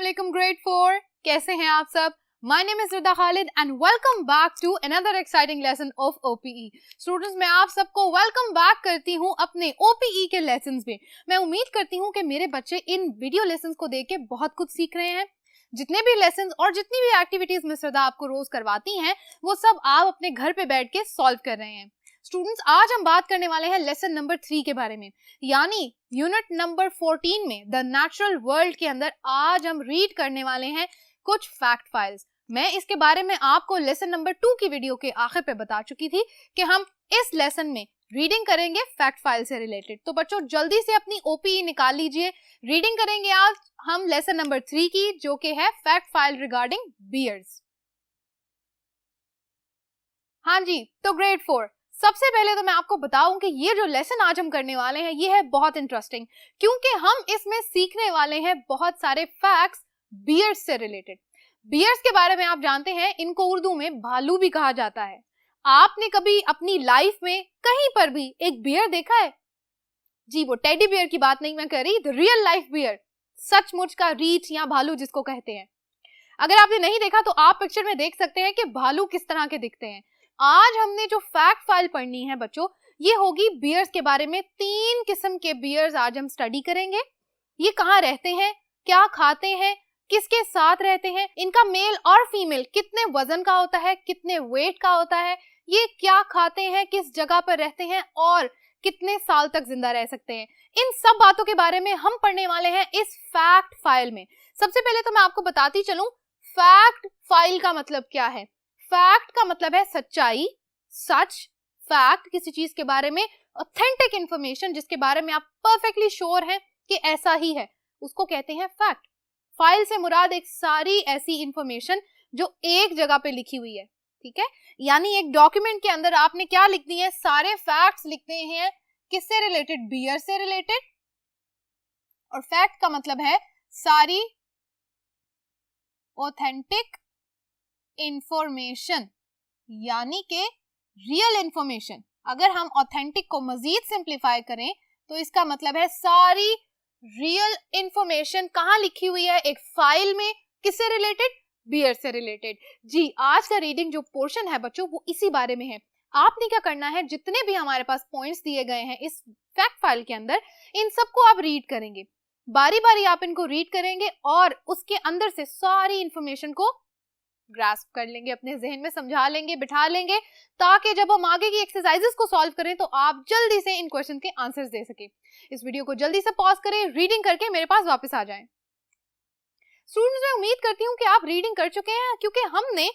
Assalamualaikum grade 4, कैसे हैं आप सब? My name is Rida Khalid and welcome back to another exciting lesson of OPE. Students, मैं आप सबको welcome back करती हूँ अपने OPE के lessons में. मैं उम्मीद करती हूँ कि मेरे बच्चे इन वीडियो लेसन्स को देख के बहुत कुछ सीख रहे हैं. जितने भी लेसन्स और जितनी भी एक्टिविटीज मिस रदा आपको रोज करवाती हैं, वो सब आप अपने घर पे बैठ के सॉल्व कर रहे हैं. स्टूडेंट्स, आज हम बात करने वाले हैं लेसन नंबर 3 के बारे में, यानी यूनिट नंबर 14 में द नेचुरल वर्ल्ड के अंदर आज हम रीड करने वाले हैं कुछ फैक्ट फाइल्स. मैं इसके बारे में आपको लेसन नंबर 2 की वीडियो के आखिर पे बता चुकी थी कि हम इस लेसन में रीडिंग करेंगे फैक्ट फाइल से रिलेटेड. तो बच्चों, जल्दी से अपनी ओपीई निकाल लीजिए. रीडिंग करेंगे आज हम लेसन नंबर 3 की, जो कि है फैक्ट फाइल रिगार्डिंग बियर्स. हाँ जी, तो ग्रेड 4, सबसे पहले तो मैं आपको बताऊं कि ये जो लेसन आज हम करने वाले हैं ये है बहुत इंटरेस्टिंग, क्योंकि हम इसमें सीखने वाले हैं बहुत सारे फैक्ट्स बियर्स से रिलेटेड. बियर्स के बारे में आप जानते हैं, इनको उर्दू में भालू भी कहा जाता है. आपने कभी अपनी लाइफ में कहीं पर भी एक बियर देखा है? जी, वो टेडी बियर की बात नहीं मैं कर रही, द रियल लाइफ बियर, सचमुच का रीछ या भालू जिसको कहते हैं. अगर आपने नहीं देखा तो आप पिक्चर में देख सकते हैं कि भालू किस तरह के दिखते हैं. आज हमने जो फैक्ट फाइल पढ़नी है बच्चों, ये होगी बियर्स के बारे में. 3 किस्म के बियर्स आज हम स्टडी करेंगे. ये कहाँ रहते हैं, क्या खाते हैं, किसके साथ रहते हैं, इनका मेल और फीमेल कितने वजन का होता है, कितने वेट का होता है, ये क्या खाते हैं, किस जगह पर रहते हैं और कितने साल तक जिंदा रह सकते हैं. इन सब बातों के बारे में हम पढ़ने वाले हैं इस फैक्ट फाइल में. सबसे पहले तो मैं आपको बताती चलूं, फैक्ट फाइल का मतलब क्या है. फैक्ट का मतलब है सच्चाई, सच. फैक्ट किसी चीज के बारे में ऑथेंटिक इंफॉर्मेशन, जिसके बारे में आप परफेक्टली श्योर हैं कि ऐसा ही है, उसको कहते हैं फैक्ट. फाइल से मुराद एक सारी ऐसी इंफॉर्मेशन जो एक जगह पे लिखी हुई है, ठीक है. यानी एक डॉक्यूमेंट के अंदर आपने क्या लिख दिए, सारे फैक्ट्स लिखते हैं. किससे रिलेटेड? बियर से रिलेटेड. और फैक्ट का मतलब है सारी ऑथेंटिक इंफॉर्मेशन, यानी कि रियल इंफॉर्मेशन. अगर हम ऑथेंटिक को मजीद सिंप्लीफाई करें तो इसका मतलब है सारी रियल इंफॉर्मेशन कहाँ लिखी हुई है, एक फाइल में. किससे रिलेटेड? बियर से रिलेटेड. जी, आज का रीडिंग जो पोर्शन है बच्चों, वो इसी बारे में है. आपने क्या करना है, जितने भी हमारे पास पॉइंट्स दिए गए हैं इस फैक्ट फाइल के अंदर, इन सबको आप रीड करेंगे. बारी बारी आप इनको रीड करेंगे और उसके अंदर से सारी इंफॉर्मेशन को ग्रास्प कर लेंगे, अपने जहन में समझा लेंगे, बिठा लेंगे, ताकि जब हम आगे की एक्सरसाइजेस को सॉल्व करें तो आप जल्दी से इन क्वेश्चन के आंसर्स दे सके. इस वीडियो को जल्दी से पॉज करें, रीडिंग करके मेरे पास वापस आ जाएं. स्टूडेंट्स, मैं उम्मीद करती हूँ कि आप रीडिंग कर चुके हैं, क्योंकि हमने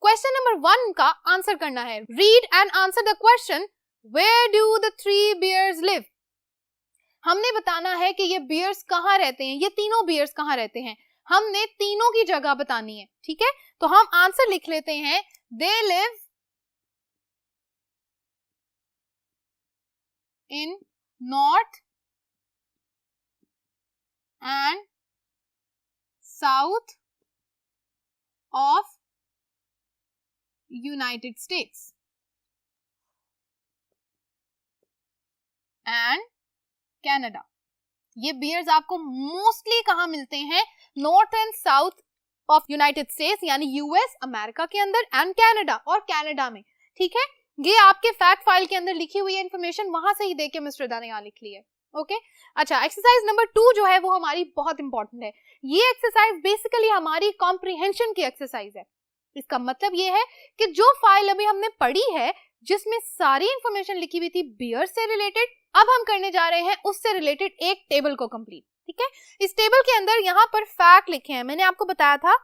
क्वेश्चन नंबर 1 का आंसर करना है. Read and answer the question, where do the 3 bears live. हमने बताना है कि ये बियर्स कहाँ रहते हैं, ये तीनों बियर्स कहाँ रहते हैं. हमने तीनों की जगह बतानी है, ठीक है. तो हम आंसर लिख लेते हैं, दे live in north and south of United states and Canada. ये बियर्स आपको मोस्टली कहाँ मिलते हैं? North and south of United states, यानी यूएस अमेरिका के अंदर, एंड कनाडा, और कनाडा में, ठीक है. ये आपके फैक्ट फाइल के अंदर लिखी हुई है इंफॉर्मेशन, वहां से ही देख के मिस्टर दा ने यहाँ लिख ली है. ओके. अच्छा, एक्सरसाइज नंबर 2 जो है वो हमारी बहुत इंपॉर्टेंट है. ये एक्सरसाइज बेसिकली हमारी कॉम्प्रिहेंशन की एक्सरसाइज है. इसका मतलब ये है कि जो फाइल अभी हमने पढ़ी है, जिसमें सारी इंफॉर्मेशन लिखी हुई थी बियर से रिलेटेड, अब हम करने जा रहे हैं उससे रिलेटेड एक टेबल को कंप्लीट, ठीक है. इस टेबल के अंदर यहाँ पर फैक्ट लिखे हैं. मैंने आपको बताया था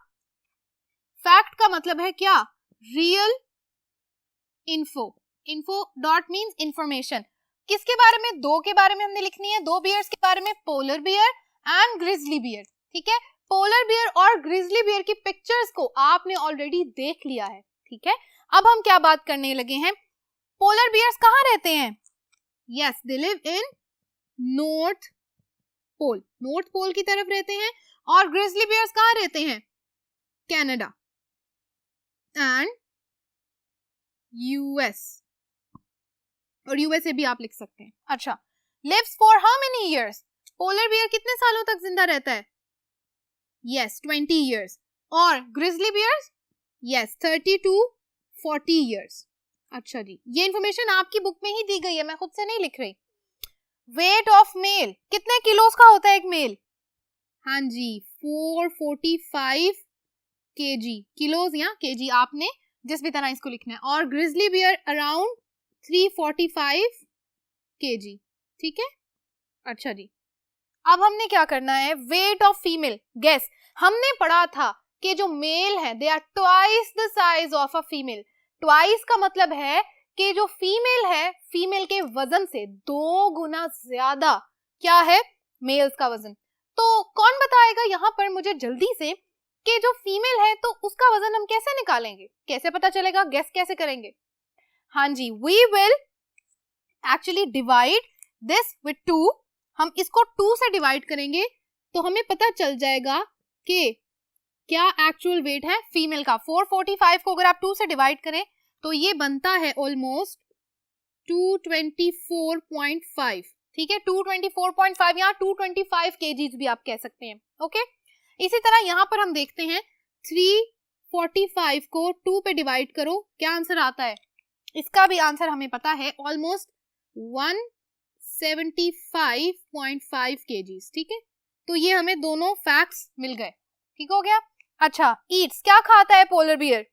फैक्ट का मतलब है क्या? Real info. Info dot means information. किसके बारे में? 2 के बारे में हमने लिखनी है, 2 बियर्स के बारे में, polar bear and grizzly bear, ठीक है. पोलर बियर और ग्रिजली बियर की पिक्चर्स को आपने ऑलरेडी देख लिया है, ठीक है. अब हम क्या बात करने लगे हैं, पोलर बियर्स कहाँ रहते हैं? Yes, they live in North Pole. North Pole की तरफ रहते हैं. और ग्रिजली बियर्स कहाँ रहते हैं? Canada and US. और यूएसए भी आप लिख सकते हैं. अच्छा, lives for how many years? Polar bear कितने सालों तक जिंदा रहता है? Yes 20 years. और grizzly bears yes 30 to 40 years. अच्छा जी, ये इन्फॉर्मेशन आपकी बुक में ही दी गई है, मैं खुद से नहीं लिख रही. वेट ऑफ मेल, कितने किलोस का होता है एक मेल? हाँ जी 445 kg. किलोस या kg आपने जिस भी तरह इसको लिखना है. और ग्रिजली बियर अराउंड 345 kg. ठीक है. अच्छा जी, अब हमने क्या करना है, वेट ऑफ फीमेल. गेस, हमने पढ़ा था कि जो मेल है they are twice the size of a female. Twice का मतलब है कि जो फीमेल है, फीमेल के वजन से 2 गुना ज्यादा क्या है मेल्स का वजन. तो कौन बताएगा यहाँ पर मुझे जल्दी से कि जो फीमेल है तो उसका वजन हम कैसे निकालेंगे, कैसे पता चलेगा, गेस कैसे करेंगे? हाँ जी, we will actually divide this with 2. हम इसको 2 से डिवाइड करेंगे तो हमें पता चल जाएगा कि क्या एक्चुअल वेट है फीमेल का. 445 को अगर आप 2 से डिवाइड करें तो ये बनता है ऑलमोस्ट 224.5. ठीक है, 224.5 या 225 kgs भी आप कह सकते हैं. ओके, इसी तरह यहाँ पर हम देखते हैं 345 को 2 पे डिवाइड करो, क्या आंसर आता है? इसका भी आंसर हमें पता है, ऑलमोस्ट 175.5 kgs. ठीक है, तो ये हमें दोनों फैक्ट्स मिल गए. ठीक हो गया. अच्छा, ईट्स, क्या खाता है polar bear?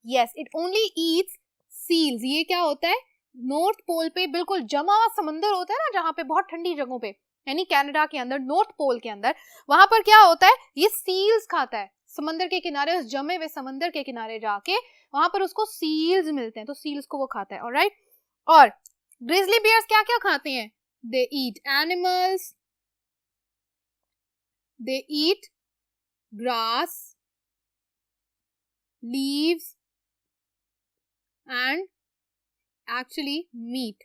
Yes, it only eats seals. ये क्या होता है, नॉर्थ पोल पे बिल्कुल जमा हुआ समंदर होता है ना, जहाँ पे बहुत ठंडी जगहों पे, यानी कनाडा के अंदर नॉर्थ पोल के अंदर, वहां पर क्या होता है, ये सील्स खाता है. समंदर के किनारे, उस जमे हुए समंदर के किनारे जाके वहां पर उसको सील्स मिलते हैं, तो सील्स को वो खाता है. ऑलराइट. और ग्रिजली बियर्स क्या क्या खाते हैं? They eat animals, they eat grass, leaves and actually meat.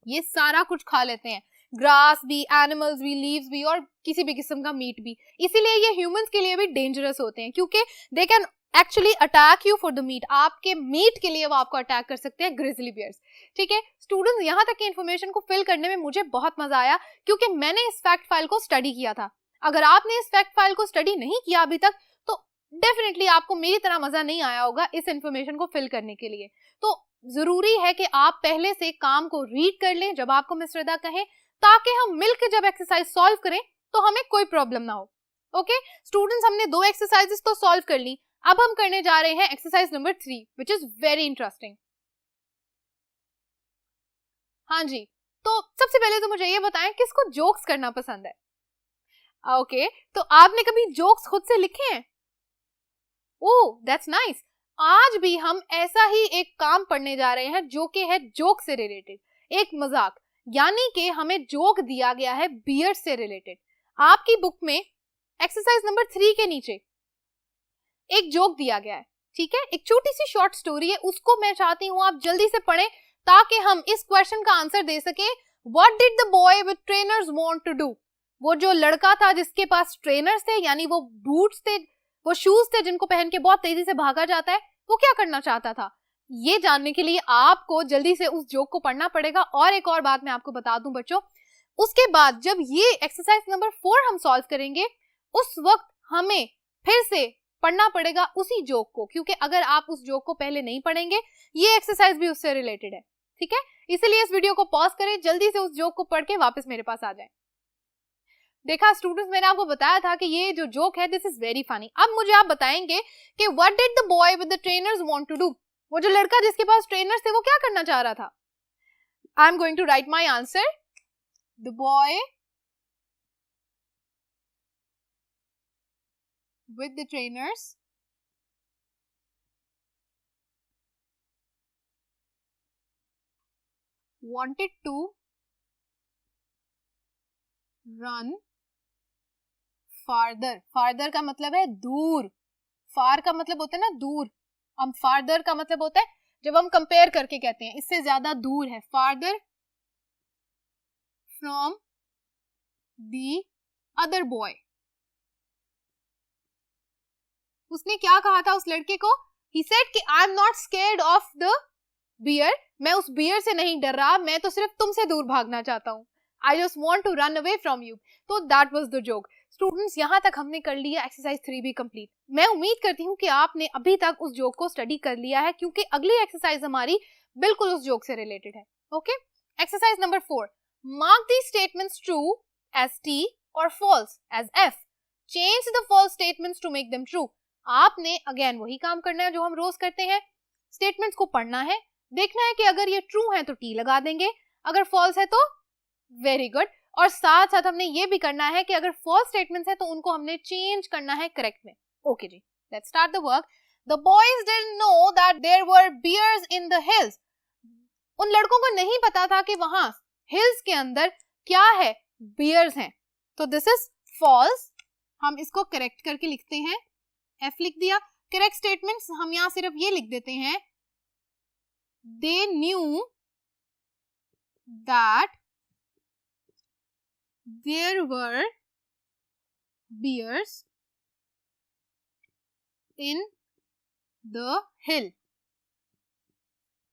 ये सारा कुछ खा लेते हैं, ग्रास भी, एनिमल्स भी, लीव्स भी और किसी भी किस्म का मीट भी. इसीलिए ये ह्यूमंस के लिए भी डेंजरस होते हैं, क्योंकि they can actually attack you for the meat. आपके मीट के लिए वो आपको अटैक कर सकते हैं, ग्रिजली बियर्स. ठीक है स्टूडेंट्स, यहाँ तक की इन्फॉर्मेशन को फिल करने में मुझे बहुत मजा आया, क्योंकि मैंने इस फैक्ट फाइल को स्टडी किया था. अगर आपने इस फैक्ट फाइल को स्टडी नहीं किया अभी तक तो डेफिनेटली आपको मेरी तरह मजा नहीं आया होगा इस इन्फॉर्मेशन को फिल करने के लिए. तो जरूरी है कि आप पहले से काम को रीड कर लें जब आपको मिस रिदा कहे, ताकि हम मिलकर जब एक्सरसाइज सॉल्व करें तो हमें कोई प्रॉब्लम ना हो. ओके स्टूडेंट्स, हमने 2 एक्सरसाइजेस तो सॉल्व कर ली. अब हम करने जा रहे हैं exercise number 3, which is very interesting. हाँ जी, तो सबसे पहले तो मुझे ये बताएं किसको जोक्स करना पसंद है. ओके तो आपने कभी जोक्स खुद से लिखे हैं? Oh that's nice. आज भी हम ऐसा ही एक काम पढ़ने जा रहे हैं जो कि है जोक से रिलेटेड, एक मजाक. यानी कि हमें जोक दिया गया है बियर से रिलेटेड. आपकी बुक में एक्सरसाइज नंबर 3 के नीचे एक जोक दिया गया है. ठीक है, एक छोटी सी शॉर्ट स्टोरी है, उसको मैं चाहती हूँ आप जल्दी से पढ़ें ताकि हम इस क्वेश्चन का आंसर दे सके. What did the boy with trainers want to do? वो जो लड़का था जिसके पास ट्रेनर्स थे, यानी वो बूट्स थे, वो शूज थे जिनको पहन के बहुत तेजी से भागा जाता है, वो क्या करना चाहता था? ये जानने के लिए आपको जल्दी से उस जोक को पढ़ना पड़ेगा. और एक और बात मैं आपको बता दूं बच्चों, उसके बाद जब ये एक्सरसाइज नंबर 4 हम सॉल्व करेंगे उस वक्त हमें फिर से पढ़ना पड़ेगा उसी जोक को, क्योंकि अगर आप उस जोक को पहले नहीं पढ़ेंगे ये एक्सरसाइज भी उससे रिलेटेड है. ठीक है, इसीलिए इस वीडियो को पॉज करें, जल्दी से उस जोक को पढ़ के वापस मेरे पास आ जाएं. देखा स्टूडेंट्स, मैंने आपको बताया था कि ये जो जोक है दिस इज वेरी फनी. अब मुझे आप बताएंगे कि what did the boy with the trainers want to do? वो जो लड़का जिसके पास ट्रेनर्स थे वो क्या करना चाह रहा था? I am going to write my answer. The boy with the trainers wanted to run farther. farther का मतलब है दूर, far का मतलब होता है ना दूर, हम farther का मतलब होता है जब हम कंपेयर करके कहते हैं इससे ज्यादा दूर है. farther from the other boy. उसने क्या कहा था उस लड़के को? he said कि I am not scared of the bear. मैं उस बियर से नहीं डर रहा, मैं तो सिर्फ तुमसे दूर भागना चाहता हूँ. I just want to run away from you. तो that was the joke. Students यहाँ तक हमने कर लिया एक्सरसाइज 3 भी कंप्लीट। मैं उम्मीद करती हूँ कि आपने अभी तक उस जोक को स्टडी कर लिया है, क्योंकि अगली एक्सरसाइज हमारी बिल्कुल उस जोक से रिलेटेड है। Okay, exercise number 4, mark the statements true as T और false as F, change the false statements to make them true. आपने अगेन वही काम करना है जो हम रोज करते हैं, स्टेटमेंट्स को पढ़ना है, देखना है कि अगर ये ट्रू है तो टी लगा देंगे, अगर फॉल्स है तो वेरी गुड, और साथ साथ हमने ये भी करना है कि अगर फॉल्स स्टेटमेंट्स है तो उनको हमने चेंज करना है करेक्ट में। ओके जी, let's start the work. The boys didn't know that there were bears in the hills. उन लड़कों को नहीं पता था कि वहां हिल्स के अंदर क्या है, बियर्स हैं। तो दिस इज फॉल्स, हम इसको करेक्ट करके लिखते हैं, एफ लिख दिया। करेक्ट स्टेटमेंट्स हम यहां सिर्फ ये लिख देते हैं, they knew that there were bears in the hill.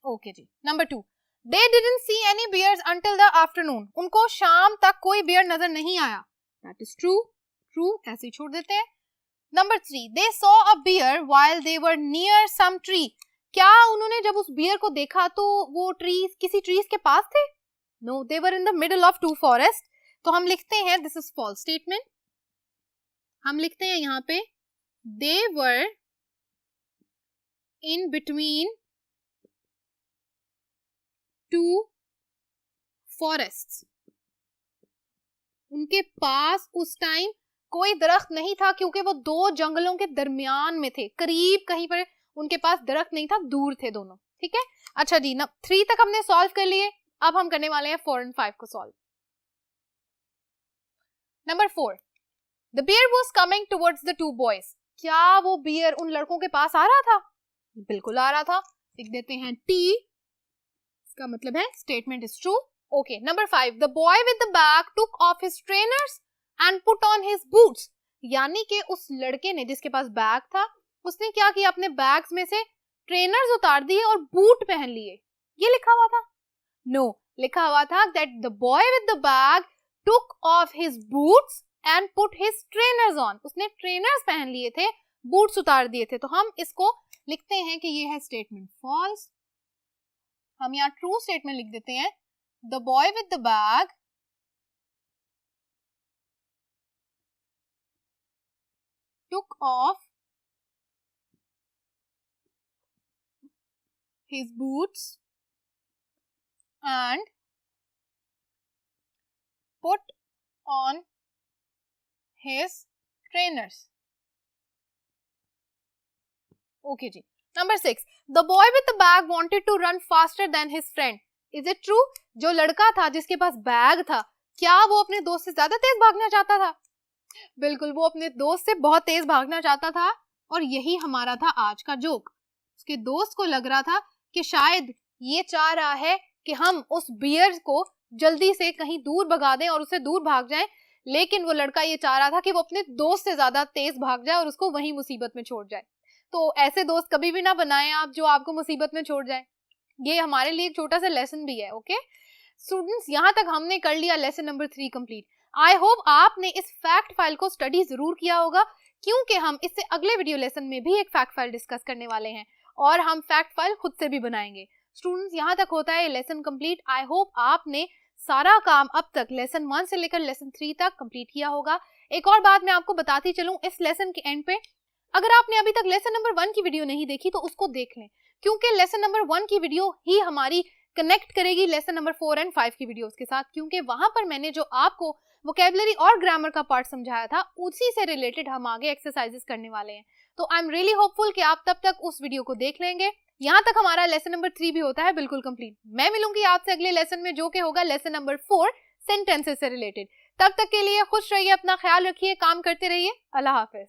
Okay जी। Number 2, they didn't see any bears until the afternoon. उनको शाम तक कोई bear नजर नहीं आया। That is true, true ऐसे ही छोड़ देते हैं। Number 3, they saw a bear while they were near some tree. क्या उन्होंने जब उस bear को देखा तो वो trees किसी trees के पास थे? No, they were in the middle of two forests. तो हम लिखते हैं दिस इज फॉल्स स्टेटमेंट, हम लिखते हैं यहाँ पे दे वर इन बिटवीन टू फॉरेस्ट्स। उनके पास उस टाइम कोई दरख्त नहीं था, क्योंकि वो दो जंगलों के दरमियान में थे, करीब कहीं पर उनके पास दरख्त नहीं था, दूर थे दोनों। ठीक है, अच्छा जी, 3 तक हमने सॉल्व कर लिए, अब हम करने वाले हैं 4 और 5 को solve. Number 4, the bear was coming towards the two boys. क्या वो बियर उन लड़कों के पास आ रहा था? बिल्कुल आ रहा था, लिख देते हैं टी, इसका मतलब है statement is true. Okay, number 5, the boy with the bag took off his trainers and put on his boots. यानी कि उस लड़के ने जिसके पास बैग था, उसने क्या किया, अपने बैग्स में से ट्रेनर्स उतार दिए और बूट पहन लिए। ये लिखा हुआ था? नो, लिखा हुआ था that the boy with the bag took off his boots and put his trainers on. उसने ट्रेनर्स पहन लिए थे, बूट्स उतार दिए थे। तो हम इसको लिखते हैं कि ये है स्टेटमेंट फॉल्स। हम यहाँ ट्रू स्टेटमेंट लिख देते हैं, the boy with the bag took off his boots and put on his trainers. Okay जी। Number 6, the boy with the bag wanted to run faster than his friend. Is it true? जो लड़का था जिसके पास bag था, क्या वो अपने दोस्त से ज्यादा तेज भागना चाहता था? बिल्कुल, वो अपने दोस्त से बहुत तेज भागना चाहता था, और यही हमारा था आज का जोक। उसके दोस्त को लग रहा था कि शायद ये चाह रहा है कि हम उस बियर को जल्दी से कहीं दूर भगा दें और उससे दूर भाग जाएं, लेकिन वो लड़का ये चाह रहा था कि वो अपने दोस्त से ज्यादा तेज भाग जाए और उसको वहीं मुसीबत में छोड़ जाए। तो ऐसे दोस्त कभी भी ना बनाएं आप जो आपको मुसीबत में छोड़ जाए। ये हमारे लिए एक छोटा सा लेसन भी है। ओके स्टूडेंट्स, यहाँ तक हमने कर लिया lesson number 3 complete. I hope आपने इस फैक्ट फाइल को स्टडी जरूर किया होगा, क्योंकि हम इससे अगले वीडियो लेसन में भी एक फैक्ट फाइल डिस्कस करने वाले हैं और हम फैक्ट फाइल खुद से भी बनाएंगे। स्टूडेंट्स, यहाँ तक होता है लेसन कंप्लीट। आई होप आपने सारा काम अब तक लेसन 1 से लेकर लेसन 3 तक कंप्लीट किया होगा। एक और बात मैं आपको बताती चलूं इस लेसन के एंड पे, अगर आपने अभी तक लेसन नंबर 1 की वीडियो नहीं देखी तो उसको देख लें, क्योंकि लेसन नंबर 1 की वीडियो ही हमारी कनेक्ट करेगी लेसन नंबर 4 और 5 की वीडियोस के साथ, क्योंकि वहां पर मैंने जो आपको वोकैबुलरी और ग्रामर का पार्ट समझाया था उसी से रिलेटेड हम आगे एक्सरसाइजेस करने वाले हैं। तो आई एम रियली होपफुल कि आप तब तक उस वीडियो को देख लेंगे। यहाँ तक हमारा लेसन नंबर 3 भी होता है बिल्कुल कंप्लीट। मैं मिलूंगी आपसे अगले लेसन में, जो कि होगा लेसन नंबर 4 सेंटेंसेस से रिलेटेड। तब तक के लिए खुश रहिए, अपना ख्याल रखिए, काम करते रहिए। अल्लाह हाफिज।